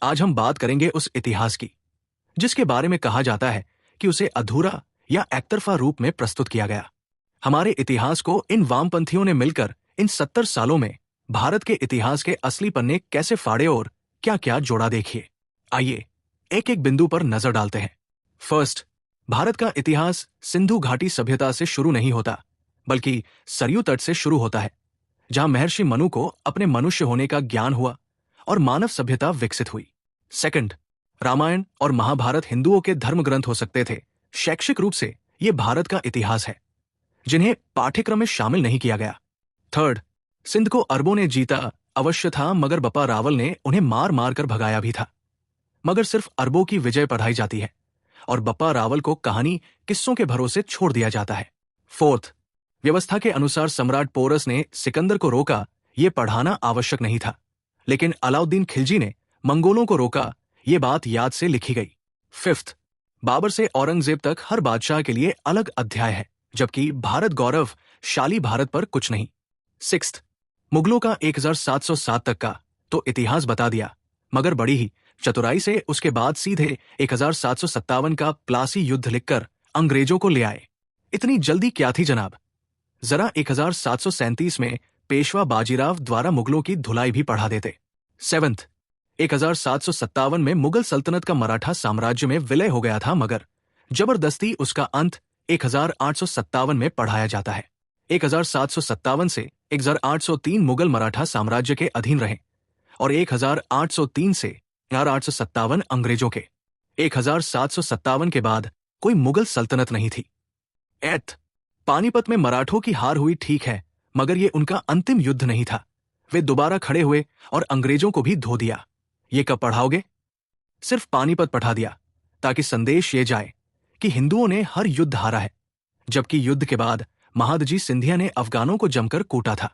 आज हम बात करेंगे उस इतिहास की जिसके बारे में कहा जाता है कि उसे अधूरा या एकतरफा रूप में प्रस्तुत किया गया। हमारे इतिहास को इन वामपंथियों ने मिलकर इन 70 सालों में भारत के इतिहास के असली पन्ने कैसे फाड़े और क्या क्या जोड़ा, देखिए। आइए एक एक बिंदु पर नजर डालते हैं। फर्स्ट, भारत का इतिहास सिंधु घाटी सभ्यता से शुरू नहीं होता, बल्कि सरयू तट से शुरू होता है, जहां महर्षि मनु को अपने मनुष्य होने का ज्ञान हुआ और मानव सभ्यता विकसित हुई। सेकंड, रामायण और महाभारत हिंदुओं के धर्म ग्रंथ हो सकते थे, शैक्षिक रूप से ये भारत का इतिहास है, जिन्हें पाठ्यक्रम में शामिल नहीं किया गया। थर्ड, सिंध को अरबों ने जीता अवश्य था, मगर बप्पा रावल ने उन्हें मार मार कर भगाया भी था। मगर सिर्फ अरबों की विजय पढ़ाई जाती है और बप्पा रावल को कहानी किस्सों के भरोसे छोड़ दिया जाता है। फोर्थ, व्यवस्था के अनुसार सम्राट पोरस ने सिकंदर को रोका, यह पढ़ाना आवश्यक नहीं था, लेकिन अलाउद्दीन खिलजी ने मंगोलों को रोका, ये बात याद से लिखी गई। फिफ्थ, बाबर से औरंगजेब तक हर बादशाह के लिए अलग अध्याय है, जबकि भारत गौरव शाली भारत पर कुछ नहीं। सिक्स्थ, मुगलों का 1707 तक का तो इतिहास बता दिया, मगर बड़ी ही चतुराई से उसके बाद सीधे 1757 का प्लासी युद्ध लिखकर अंग्रेजों को ले आए। इतनी जल्दी क्या थी जनाब? जरा 1737 में पेशवा बाजीराव द्वारा मुगलों की धुलाई भी पढ़ा देते। सेवंथ, 1757 में मुगल सल्तनत का मराठा साम्राज्य में विलय हो गया था, मगर जबरदस्ती उसका अंत 1857 में पढ़ाया जाता है। 1757 से 1803 मुगल मराठा साम्राज्य के अधीन रहे और 1803 से 1857 अंग्रेजों के। 1757 के बाद कोई मुगल सल्तनत नहीं थी। एथ, पानीपत में मराठों की हार हुई ठीक है, मगर ये उनका अंतिम युद्ध नहीं था। वे दोबारा खड़े हुए और अंग्रेजों को भी धो दिया। ये कब पढ़ाओगे? सिर्फ पानीपत पढ़ा दिया, ताकि संदेश ये जाए कि हिंदुओं ने हर युद्ध हारा है, जबकि युद्ध के बाद महादजी सिंधिया ने अफगानों को जमकर कूटा था।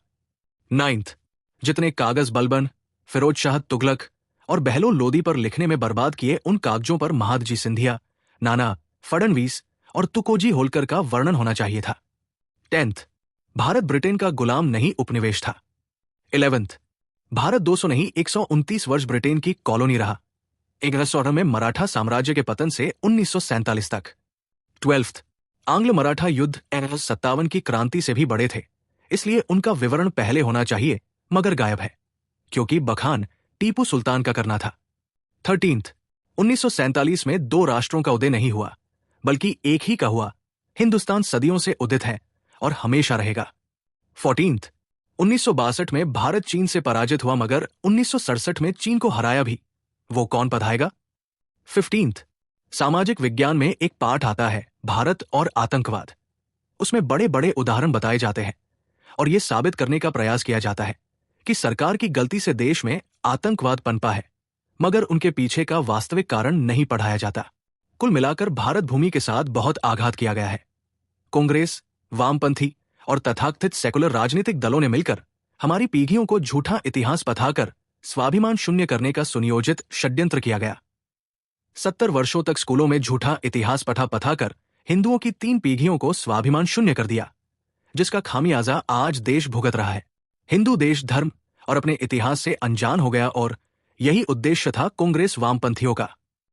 नाइन्थ, जितने कागज बलबन, फिरोज शाह तुगलक और बहलोल लोदी पर लिखने में बर्बाद किए, उन कागजों पर महादजी सिंधिया, नाना फडणवीस और तुकोजी होलकर का वर्णन होना चाहिए था। 10th, भारत ब्रिटेन का गुलाम नहीं उपनिवेश था। 11th, भारत 200 नहीं 129 वर्ष ब्रिटेन की कॉलोनी रहा, 1918 में मराठा साम्राज्य के पतन से 1947 तक। 12th, आंग्ल मराठा युद्ध 1857 की क्रांति से भी बड़े थे, इसलिए उनका विवरण पहले होना चाहिए, मगर गायब है, क्योंकि बखान टीपू सुल्तान का करना था। 13th, 1947 में दो राष्ट्रों का उदय नहीं हुआ, बल्कि एक ही का हुआ। हिंदुस्तान सदियों से उदित है और हमेशा रहेगा। 14th, 1962 में भारत चीन से पराजित हुआ, मगर 1967 में चीन को हराया भी, वो कौन पढ़ाएगा? 15th, सामाजिक विज्ञान में एक पाठ आता है, भारत और आतंकवाद। उसमें बड़े बड़े उदाहरण बताए जाते हैं और यह साबित करने का प्रयास किया जाता है कि सरकार की गलती से देश में आतंकवाद पनपा है, मगर उनके पीछे का वास्तविक कारण नहीं पढ़ाया जाता। कुल मिलाकर भारत भूमि के साथ बहुत आघात किया गया है। कांग्रेस, वामपंथी और तथाकथित सेकुलर राजनीतिक दलों ने मिलकर हमारी पीढ़ियों को झूठा इतिहास बताकर स्वाभिमान शून्य करने का सुनियोजित षड्यंत्र किया गया। 70 वर्षों तक स्कूलों में झूठा इतिहास पढ़ाकर हिंदुओं की 3 पीढ़ियों को स्वाभिमान शून्य कर दिया, जिसका खामियाजा आज देश भुगत रहा है। हिंदू देश, धर्म और अपने इतिहास से अनजान हो गया और यही उद्देश्य था कांग्रेस वामपंथियों का।